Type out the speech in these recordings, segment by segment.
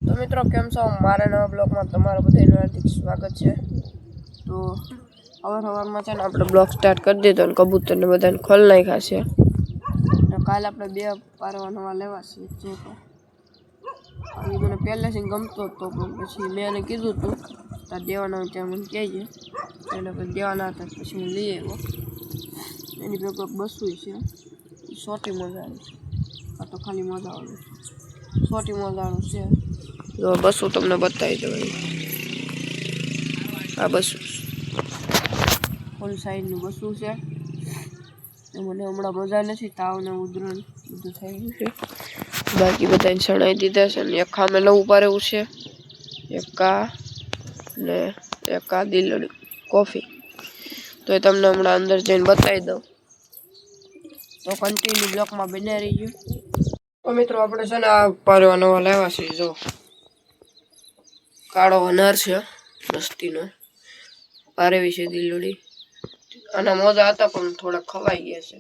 તો મિત્રો કેમ છો? મારા નવા બ્લોગમાં તમારું બધાનું હાર્દિક સ્વાગત છે। તો સવારમાં છે ને આપણે બ્લોગ સ્ટાર્ટ કરી દીધો અને કબૂતરને બધાને ખોલ નાખ્યા છે। તો કાલે આપણે 2 પારવા નવા લેવા છે જે એ મને પહેલેથી ગમતો હતો પણ પછી મેં એને કીધું હતું તાર દેવાના ત્યાં મને કહેજે એટલે પછી દેવાના હતા પછી હું લઈ આવ્યો। એની ભેગો બસું છે સોટી મજાની આ તો ખાલી મજા આવે સોટી મજાનું છે। તો બસું તમને બતાવી દઉં આ બસું ફૂલ સાઈઝનું બસું છે। મને હમણાં મજા નથી તાવ ને ઉધરસ બધું થઈ ગયું છે બાકી બધાને શણાઈ દીધા છે અને એક ખામે નવું પારેવું છે એક આ ને એક આ દિલડી કોફી તો એ તમને હમણાં અંદર જઈને બતાવી દઉં તો કન્ટિન્યુ બ્લોકમાં બને રહીજો। તો મિત્રો આપણે છે ને આ પારવા નવા લેવા છે જો કાળો અનાર છે મસ્તીનો પારેવી છે દિલડી આના મોજા હતા પણ થોડા ખવાઈ ગયા છે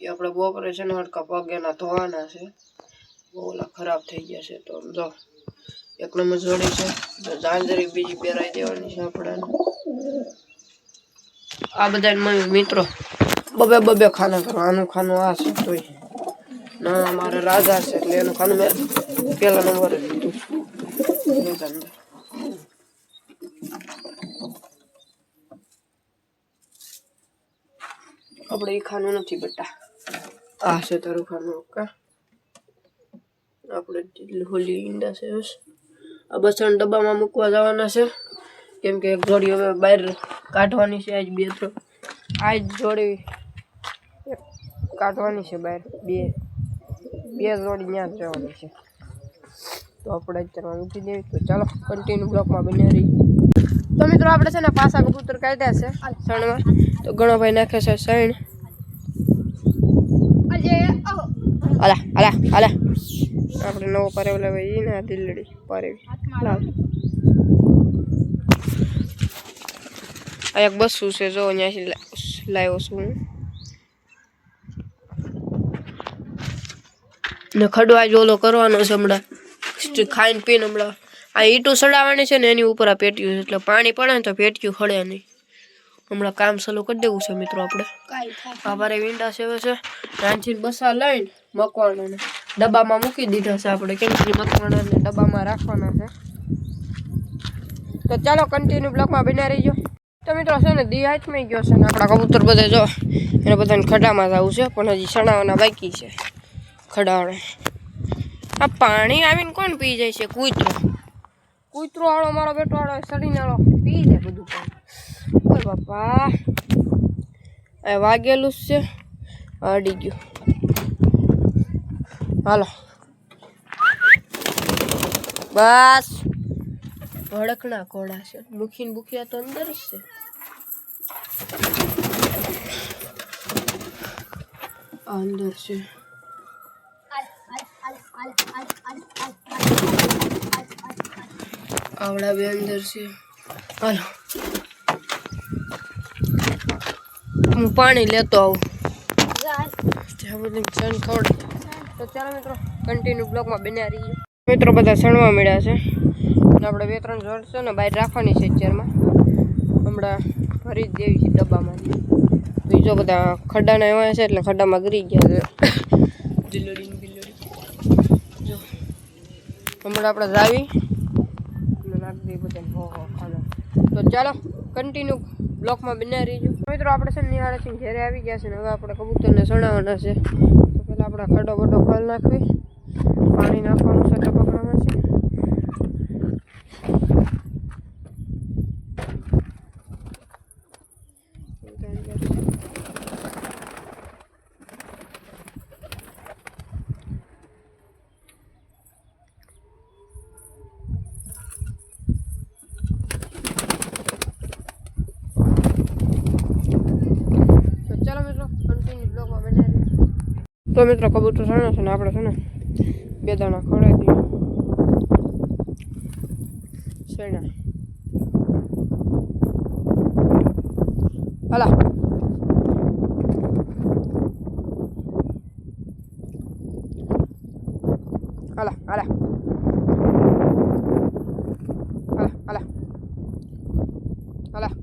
એ આપણે બપોરે છે ને હડકા પગ એના ધોવાના છે ઓલા ખરાબ થઈ ગયા છે તો જો એક નંબર જોડી છે જાંજરી બીજી પહેરાઈ દેવાની છે આપણે આ બધા મિત્રો બબે ખાના કરો આનું ખાનું આ છે તોય ના અમારે રાજા છે એટલે એનું ખાનું મેં પહેલા નંબરે લીધું આપણે એ ખાનું નથી બેટા આ છે તારું ખાનું ઓકે આપણે હોલી ઈંડા છે આ બસણ ડબ્બામાં મૂકવા જવાના છે કેમ કે એક જોડી હવે બહાર કાઢવાની છે આજ 2 3 આજ જોડી કાઢવાની છે બહાર બે જોડી ત્યાં જ રહેવાની છે તો આપણે અત્યારે મૂકી દેવી તો ચાલો કન્ટિન્યુ બ્લોકમાં બની રહી। તો મિત્રો આપણે છે ને પાછા કબૂતર કાઢ્યા છે સણમાં તો ઘણો ભાઈ નાખે છે સણ અલા અલા અલા આપણે નવો પારેવ લેવા એ ને દિલડી પારેવી લાવ આ એક બસું છે જો અહીંયાથી લાવ્યો છું ને ખડવા જ ઓલો કરવાનો છે હમણાં ખાઈને પીને હમણાં આ ઈટું સડાવવાની છે ને એની ઉપર આ પેટ્યું છે એટલે પાણી પડે ને તો પેટ્યું ખડે નહીં હમણાં કામ ચાલુ કરી દેવું છે મિત્રો આપણે બાબારે વીંડા સેવે છે રાંચીને બસા લઈને મકવાણાને ડબ્બામાં મૂકી દીધા છે આપણે કેમ કે મકવાણાને ડબ્બામાં રાખવાના છે તો ચાલો કન્ટિન્યુ બ્લોકમાં બન્યા રહીજો। તો મિત્રો છે ને દી હાથમાં ગયો છે ને આપણા કબૂતર બધા જો એને બધાને ખડામાં જવું છે પણ હજી સણાવાના બાકી છે ખડાવાળે આ પાણી આવીને કોણ પી જાય છે કૂતરો વાળો મારો બેટો વાળો સડીને વાળો પી જાય બધું પાણી ઓય બાપા એ વાગેલું જ છે અડી ગયું હાલો બસ ભડકના ઘોડા છે મુખીને બુખિયા તો અંદર જ છે અંદર છે આવડા બે અંદર છે હાલો હું પાણી લેતો આવું ત્યાં બધું સણ ખવડે તો ચાલો મિત્રો કન્ટિન્યુ બ્લોકમાં બન્યા રહીએ। મિત્રો બધા સણવા મળ્યા છે આપણે 2 3 જોડ છે ને બહાર રાખવાની છે ચેરમાં હમણાં ભરી જ દેવી છે ડબ્બામાં બીજો બધા ખડાના એવા છે એટલે ખડામાં ગરી ગયા છે દિલડી જો હમણાં આપણે જાવી નાખી દઈએ બધાને હો ખાના તો ચાલો કન્ટિન્યુ બ્લોકમાં બન્યા રહીજો। મિત્રો આપણે છે નિહાળે ઘેરે આવી ગયા છે ને હવે આપણે કબૂતરને સણાવવાના છે તો પહેલાં આપણે ખડો બડો ખોલ નાખવી પાણી નાખવાનું છે ટપકડામાં છે તો મિત્રો કબૂતર સણો છે ને આપણે છે ને 2 દાણા ખવડાવી દઈએ સણા હાલા હાલા હાલા